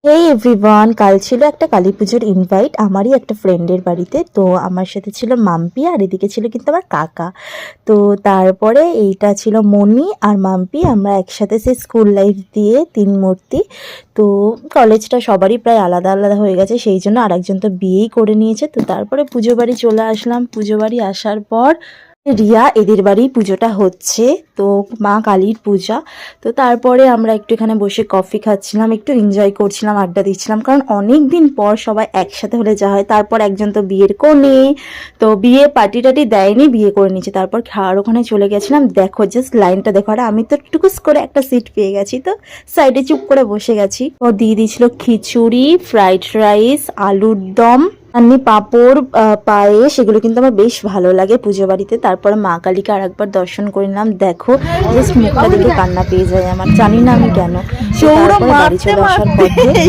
হেই everyone, কাল ছিল একটা কালী পুজোর ইনভাইট আমারই একটা ফ্রেন্ডের বাড়িতে। তো আমার সাথে ছিল মাম্পি আর এদিকে ছিল কিন্তু আমার কাকা। তো তারপরে এইটা ছিল মনি আর মাম্পি, আমরা একসাথে সেই স্কুল লাইফ দিয়ে তিন মূর্তি। তো কলেজটা সবারই প্রায় আলাদা আলাদা হয়ে গেছে, সেই জন্য আরেকজন তো বিয়েই করে নিয়েছে। তো তারপরে পুজো বাড়ি চলে আসলাম। পুজো বাড়ি আসার পর রিয়া এদের বাড়ি পুজোটা হচ্ছে, তো মা কালীর পূজা। তো তারপরে আমরা একটু এখানে বসে কফি খাচ্ছিলাম, একটু এনজয় করছিলাম, আড্ডা দিচ্ছিলাম, কারণ অনেক দিন পর সবাই একসাথে হলে যা হয়। তারপর একজন তো বিয়ের কোণে, তো বিয়ে পার্টি টাটি দেয়নি, বিয়ে করে নিয়েছে। তারপর খাওয়ার ওখানে চলে গেছিলাম। দেখো জাস্ট লাইনটা দেখো, আর আমি তো টুকুস করে একটা সিট পেয়ে গেছি, তো সাইডে চুপ করে বসে গেছি। ও দিয়ে দিয়েছিল খিচুড়ি, ফ্রাইড রাইস, আলুর দম, এমনি পাঁপড়, পায়েস। এগুলো কিন্তু আমার বেশ ভালো লাগে পুজো বাড়িতে। তারপরে মা কালীকে আর একবার দর্শন করে নিলাম। দেখো জাস্ট মুখটা দেখে কান্না পেয়ে যায় আমার, জানি না আমি কেন। তো তারপরে বাড়ি চলে আসার পথে